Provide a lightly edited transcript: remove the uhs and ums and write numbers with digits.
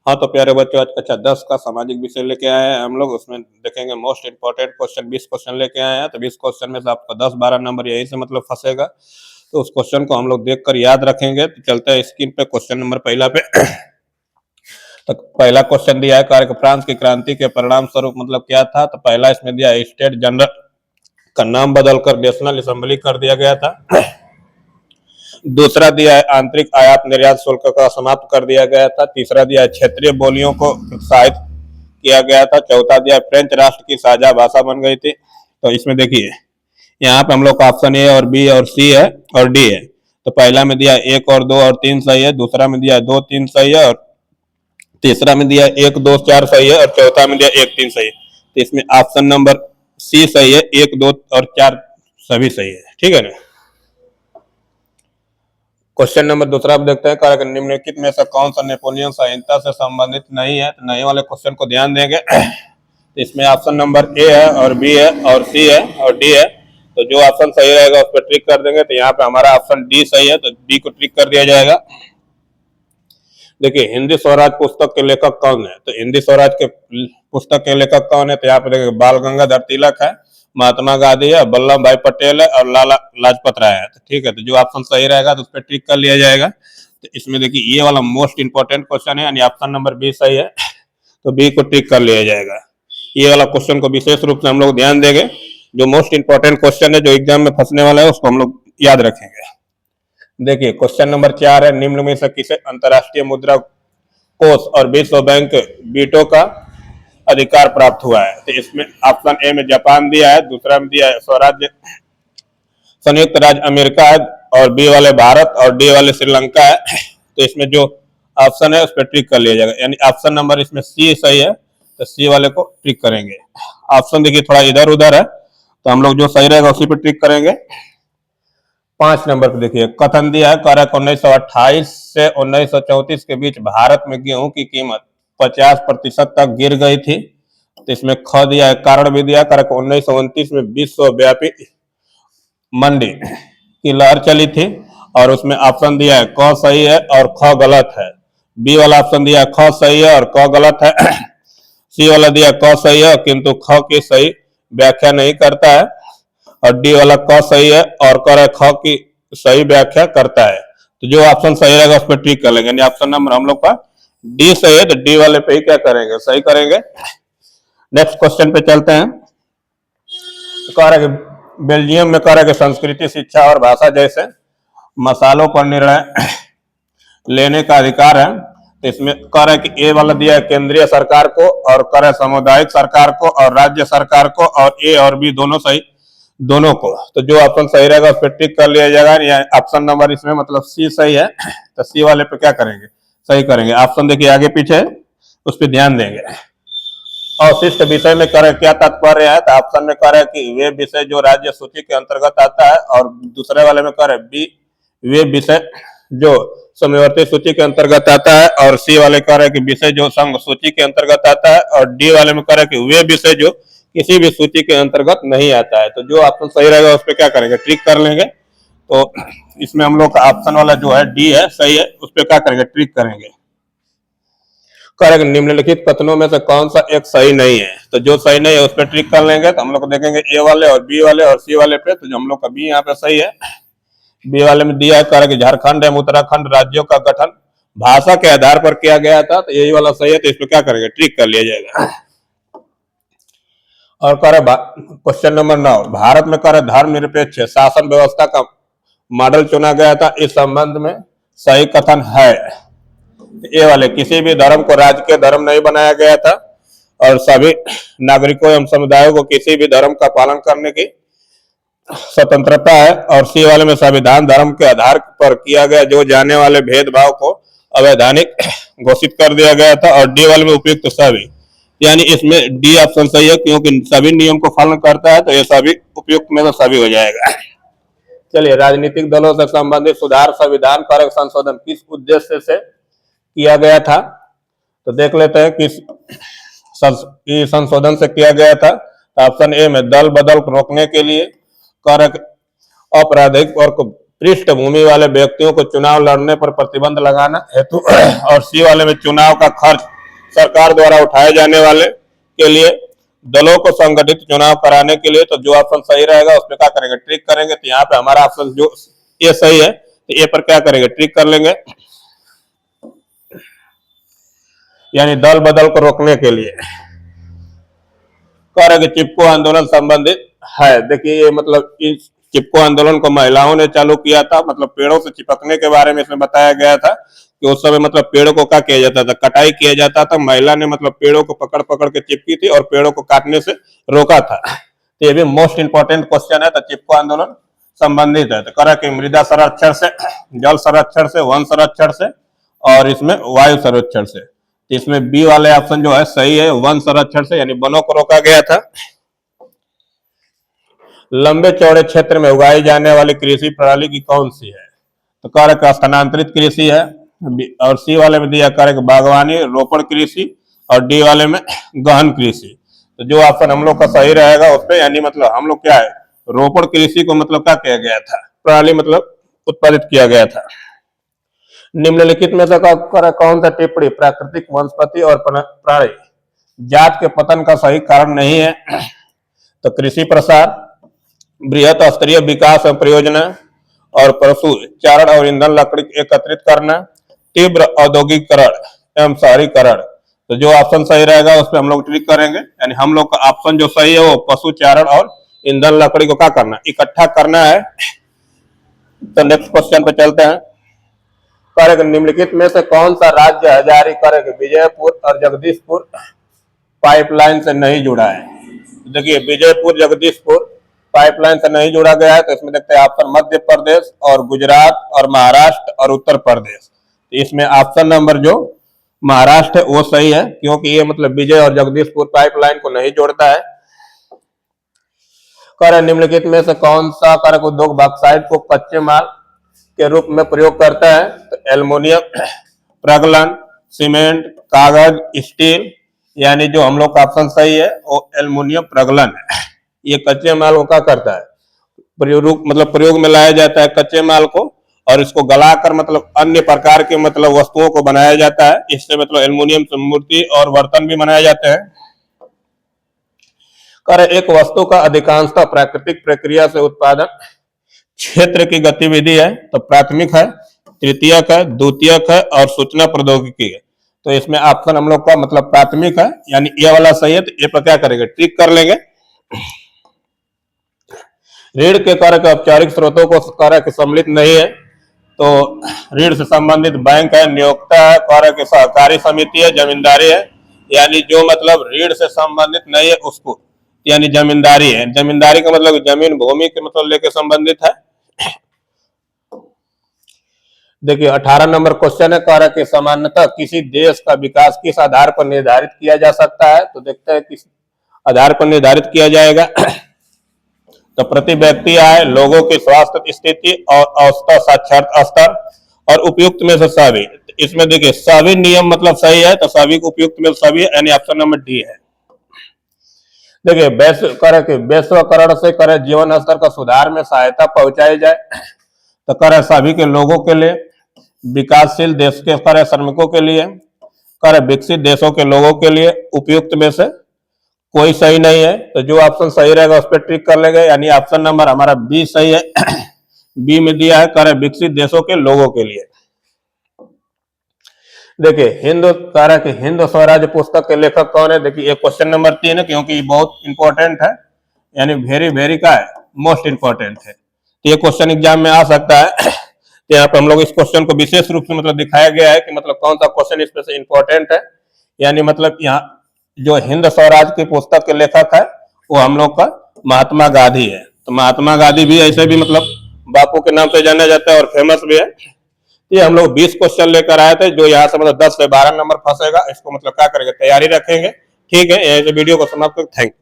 हाँ तो प्यारे बच्चों, आज कक्षा 10 का सामाजिक विषय लेके आए हैं हम लोग। उसमें देखेंगे मोस्ट इंपॉर्टेंट क्वेश्चन, 20 क्वेश्चन लेके आए हैं। तो 20 क्वेश्चन में से आपको 10-12 नंबर यही से मतलब फंसेगा, तो उस क्वेश्चन को हम लोग देखकर याद रखेंगे। तो चलते हैं स्क्रीन पे क्वेश्चन नंबर पहला पे। तो पहला क्वेश्चन दिया है, कार्य फ्रांस की क्रांति के परिणाम स्वरूप मतलब क्या था। तो पहला इसमें दिया है, स्टेट जनरल का नाम बदलकर नेशनल असेंबली कर दिया गया था। दूसरा दिया है, आंतरिक आयात निर्यात शुल्क का समाप्त कर दिया गया था। तीसरा दिया है, क्षेत्रीय बोलियों को प्रोत्साहित किया गया था। चौथा दिया है, फ्रेंच राष्ट्र की साझा भाषा बन गई थी। तो इसमें देखिए, यहाँ पे हम लोग का ऑप्शन ए और बी और सी है और डी है। तो पहला में दिया 1 और 2 और 3 सही है, दूसरा में दिया 2 3 सही है, और तीसरा में दिया 1 2 4 सही है, और चौथा में दिया 1 3 सही है। तो इसमें ऑप्शन नंबर सी सही है, 1 2 और 4 सभी सही है। ठीक है ना। क्वेश्चन नंबर दूसरा आप देखते हैं, कारक निम्नलिखित में से कौन सा नेपोलियन संहिता से संबंधित नहीं है। तो नहीं वाले क्वेश्चन को ध्यान देंगे। तो इसमें ऑप्शन नंबर ए है और बी है और सी है और डी है। तो जो ऑप्शन सही रहेगा उस पर ट्रिक कर देंगे। तो यहाँ पे हमारा ऑप्शन डी सही है, तो डी को ट्रिक कर दिया जाएगा। देखिए, हिंदी स्वराज पुस्तक के लेखक कौन है। तो हिंदी स्वराज के पुस्तक के लेखक कौन है। तो यहाँ पे देखिए, बाल गंगाधर तिलक है, महात्मा गांधी है, वल्लभ भाई पटेल है और लाला लाजपत राय है। तो ठीक है, तो जो ऑप्शन सही रहेगा तो उस पर ट्रिक कर लिया जाएगा। तो इसमें देखिए, ये वाला मोस्ट इंपॉर्टेंट क्वेश्चन है, यानी ऑप्शन नंबर बी सही है, तो बी को ट्रिक कर लिया जाएगा। ये वाला क्वेश्चन को विशेष रूप से हम लोग ध्यान देंगे। जो मोस्ट इंपॉर्टेंट क्वेश्चन है, जो एग्जाम में फंसने वाला है, उसको हम लोग याद रखेंगे। देखिए, क्वेश्चन नंबर 4 है, निम्न में से किसे अंतर्राष्ट्रीय मुद्रा कोष और विश्व बैंक बीटो का अधिकार प्राप्त हुआ है। तो इसमें ऑप्शन ए में जापान दिया है, दूसरा में दिया है स्वराज्य संयुक्त राज्य अमेरिका है, और बी वाले भारत और डी वाले श्रीलंका है। तो इसमें जो ऑप्शन है उस पर ट्रिक कर लिया जाएगा, यानी ऑप्शन नंबर इसमें सी सही है, तो सी वाले को ट्रिक करेंगे। ऑप्शन देखिए थोड़ा इधर उधर है, तो हम लोग जो सही रहेगा उसी पर ट्रिक करेंगे। 5 नंबर पर देखिए, कथन दिया है, कारक 1928 से 1934 के बीच भारत में गेहूं की कीमत 50% तक गिर गई थी। तो इसमें ख दिया है, कारण भी दिया, कारक 1929 में विश्वव्यापी मंदी की लहर चली थी। और उसमें ऑप्शन दिया है, क सही है और ख गलत है। बी वाला ऑप्शन दिया है, ख सही है और क गलत है। सी वाला दिया क सही है किंतु ख की सही व्याख्या नहीं करता है, और डी वाला क सही है और कर ख की सही व्याख्या करता है। तो जो ऑप्शन सही रहेगा उस पर ट्रिक कर लेंगे, यानी ऑप्शन नंबर हम लोग का डी सही है, तो डी वाले पे ही क्या करेंगे, सही करेंगे। नेक्स्ट क्वेश्चन पे चलते हैं। तो कह रहा है कि बेल्जियम में कह रहा है कि संस्कृति, शिक्षा और भाषा जैसे मसालों पर निर्णय लेने का अधिकार है। तो इसमें कह रहा है कि ए वाला दिया है केंद्रीय सरकार को, और कह रहा है सामुदायिक सरकार को और राज्य सरकार को, और ए और बी दोनों सही, दोनों को। तो जो ऑप्शन सही रहेगा उस पर टिक कर लिया जाएगा। ऑप्शन नंबर इसमें मतलब सी सही है, तो सी वाले पे क्या करेंगे, सही करेंगे। ऑप्शन देखिए आगे पीछे, उस पर ध्यान देंगे। अवशिष्ट विषय में करे क्या तात्पर्य है। तो ऑप्शन में करे कि वे विषय जो राज्य सूची के अंतर्गत आता है, और दूसरे वाले में करे बी वे विषय जो समवर्ती सूची के अंतर्गत आता है, और सी वाले कह रहे कि विषय जो संघ सूची के अंतर्गत आता है, और डी वाले में कह रहे कि वे विषय जो किसी भी सूची के अंतर्गत नहीं आता है। तो जो ऑप्शन सही रहेगा उस पर क्या करेंगे, ट्रिक कर लेंगे। तो इसमें हम लोग का ऑप्शन वाला जो है डी है, सही है, उस पर क्या करेंगे, ट्रिक करेंगे। करेंगे निम्नलिखित कथनों में से कौन सा एक सही नहीं है। तो जो सही नहीं है उस पर ट्रिक कर लेंगे। तो हम लोग देखेंगे ए वाले और बी वाले और सी वाले पे। तो हम लोग का बी यहाँ पे सही है। बी वाले में दिया है, कह रहा कि झारखंड एवं उत्तराखंड राज्यों का गठन भाषा के आधार पर किया गया था। तो यही वाला सही है, तो इसमें क्या करेंगे, ट्रिक कर लिया जाएगा। और कह रहे क्वेश्चन नंबर 9, भारत में कह रहे धर्मनिरपेक्ष शासन व्यवस्था का मॉडल चुना गया था, इस संबंध में सही कथन है। ये वाले, किसी भी धर्म को राजकीय धर्म नहीं बनाया गया था, और सभी नागरिकों एवं समुदायों को किसी भी धर्म का पालन करने की स्वतंत्रता है। और सी वाले में संविधान धर्म के आधार पर किया गया जो जाने वाले भेदभाव को अवैधानिक घोषित कर दिया गया था। और डी वाले में उपयुक्त सभी, यानी इसमें डी ऑप्शन सही है, क्योंकि सभी नियम को पालन करता है, तो ये सभी उपयुक्त में तो सभी हो जाएगा। चलिए, राजनीतिक दलों से संबंधित सुधार संविधान कारक संशोधन किस उद्देश्य से किया गया था। तो देख लेते हैं किस संशोधन से किया गया था। ऑप्शन ए में दल बदल रोकने के लिए, कारक आपराधिक और पृष्ठभूमि वाले व्यक्तियों को चुनाव लड़ने पर प्रतिबंध लगाना हेतु और सी वाले में चुनाव का खर्च सरकार द्वारा उठाए जाने वाले के लिए दलों को संगठित चुनाव कराने के लिए। तो जो ऑप्शन सही रहेगा उस पर क्या करेंगे, ट्रिक करेंगे। तो यहाँ पे हमारा ऑप्शन जो ये सही है, तो ये पर क्या करेंगे, ट्रिक कर लेंगे, यानी दल बदल को रोकने के लिए। करेंगे चिपको आंदोलन संबंधित है। देखिए ये मतलब इस चिपको आंदोलन को महिलाओं ने चालू किया था, मतलब पेड़ों से चिपकने के बारे में इसमें बताया गया था कि उस समय मतलब पेड़ों को क्या किया जाता था, कटाई किया जाता था। महिला ने मतलब पेड़ों को पकड़ पकड़ के चिपकी थी और पेड़ों को काटने से रोका था। तो ये भी मोस्ट इंपॉर्टेंट क्वेश्चन है। तो चिपको आंदोलन संबंधित है। तो करा कि मृदा संरक्षण से, जल संरक्षण से, वन संरक्षण से और इसमें वायु संरक्षण से। तो इसमें बी वाले ऑप्शन जो है सही है, वन संरक्षण से, यानी वनों को रोका गया था। लंबे चौड़े क्षेत्र में उगाई जाने वाली कृषि प्रणाली की कौन सी है? तो कारक स्थानांतरित कृषि है, और सी वाले में दिया कारक बागवानी, रोपण कृषि, और डी वाले में गहन कृषि। तो जो ऑप्शन हम लोग का सही रहेगा उस पर, यानी मतलब हम लोग क्या है, रोपण कृषि को मतलब क्या किया गया था, प्रणाली मतलब उत्पादित किया गया था। निम्नलिखित में से कौन सा टिप्पणी प्राकृतिक वनस्पति और प्राणी जात के पतन का सही कारण नहीं है? तो कृषि प्रसार, बृहत स्तरीय विकास एवं परियोजना, और पशु चारण और ईंधन लकड़ी एकत्रित करना, तीव्र औद्योगिकरण एवं शहरीकरण। तो जो ऑप्शन सही रहेगा उस पर हम लोग क्लिक करेंगे, यानी हम लोग का ऑप्शन जो सही है वो पशु चारण और ईंधन लकड़ी को क्या करना, इकट्ठा करना है। तो नेक्स्ट क्वेश्चन पे चलते हैं। करेंगे निम्नलिखित में से कौन सा राज्य है जारी करेंगे विजयपुर और जगदीशपुर पाइपलाइन से नहीं जुड़ा है? देखिए विजयपुर जगदीशपुर पाइपलाइन से नहीं जुड़ा गया है। तो इसमें देखते हैं ऑप्शन मध्य प्रदेश और गुजरात और महाराष्ट्र और उत्तर प्रदेश। तो इसमें ऑप्शन नंबर जो महाराष्ट्र है वो सही है, क्योंकि ये मतलब विजय और जगदीशपुर पाइपलाइन को नहीं जोड़ता है। कर निम्नलिखित में से कौन सा करक उद्योग बॉक्साइट को कच्चे माल के रूप में प्रयोग करता है? तो एल्युमिनियम प्रगलन, सीमेंट, कागज, स्टील, यानी जो हम लोग का ऑप्शन सही है वो एल्युमिनियम प्रगलन है। ये कच्चे माल को क्या करता है, प्रयोग में लाया जाता है कच्चे माल को, और इसको गलाकर मतलब अन्य प्रकार के मतलब वस्तुओं को बनाया जाता है। इससे मतलब एल्युमिनियम से मूर्ति और बर्तन भी बनाए जाते हैं। कर एक वस्तु का अधिकांशतः प्राकृतिक प्रक्रिया से उत्पादन क्षेत्र की गतिविधि है। तो प्राथमिक है, तृतीयक है, द्वितीयक है और सूचना प्रौद्योगिकी है। तो इसमें ऑप्शन हम लोग का मतलब प्राथमिक है, यानी ये वाला सही है। तो ये पर क्या करेंगे, ट्रिक कर लेंगे। ऋण के कारक औपचारिक स्रोतों को कारक सम्मिलित नहीं है। तो ऋण से संबंधित बैंक है, नियोक्ता है, कारक सहकारी समिति है, जमींदारी है, यानी जो मतलब ऋण से संबंधित नहीं है उसको यानी जमींदारी है। जमींदारी का मतलब जमीन भूमि के मतलब लेके संबंधित है। देखिए 18 नंबर क्वेश्चन है, कारक सामान्यतः किसी देश का विकास किस आधार पर निर्धारित किया जा सकता है? तो देखते हैं किस आधार पर निर्धारित किया जाएगा। तो प्रति व्यक्ति आय, लोगों की स्वास्थ्य स्थिति और औसत साक्षरता स्तर और उपयुक्त में से सभी। इसमें देखिए सभी नियम मतलब सही है, तो सभी उपयुक्त में सभी, यानी ऑप्शन नंबर डी है। देखिए वैश्वीकरण से करे जीवन स्तर का सुधार में सहायता पहुंचाई जाए। तो करे सभी के लोगों के लिए, विकासशील देश के करे श्रमिकों के लिए, करे विकसित देशों के लोगों के लिए, उपयुक्त में से कोई सही नहीं है। तो जो ऑप्शन सही रहेगा उस पर टिक कर लेंगे, यानी ऑप्शन नंबर हमारा बी सही है। बी में दिया है करे विकसित देशों के लोगों के लिए। देखिए हिंद स्वराज पुस्तक के लेखक कौन है? देखिए ये क्वेश्चन नंबर 3 है, क्योंकि ये बहुत इंपॉर्टेंट है, यानी वेरी का है, मोस्ट इंपॉर्टेंट है। तो ये क्वेश्चन एग्जाम में आ सकता है। तो यहाँ पे हम लोग इस क्वेश्चन को विशेष रूप से मतलब दिखाया गया है कि मतलब कौन सा क्वेश्चन इसमें से इंपॉर्टेंट है। यानी मतलब यहाँ जो हिंद स्वराज की पुस्तक के लेखक है वो हम लोग का महात्मा गांधी है। तो महात्मा गांधी भी ऐसे भी मतलब बापू के नाम से जाना जाता है और फेमस भी है। ये हम लोग 20 क्वेश्चन लेकर आए थे, जो यहाँ से मतलब 10 से 12 नंबर फंसेगा, इसको मतलब क्या करेंगे, तैयारी रखेंगे। ठीक है, यहीं से वीडियो को समाप्त करें। Thank you.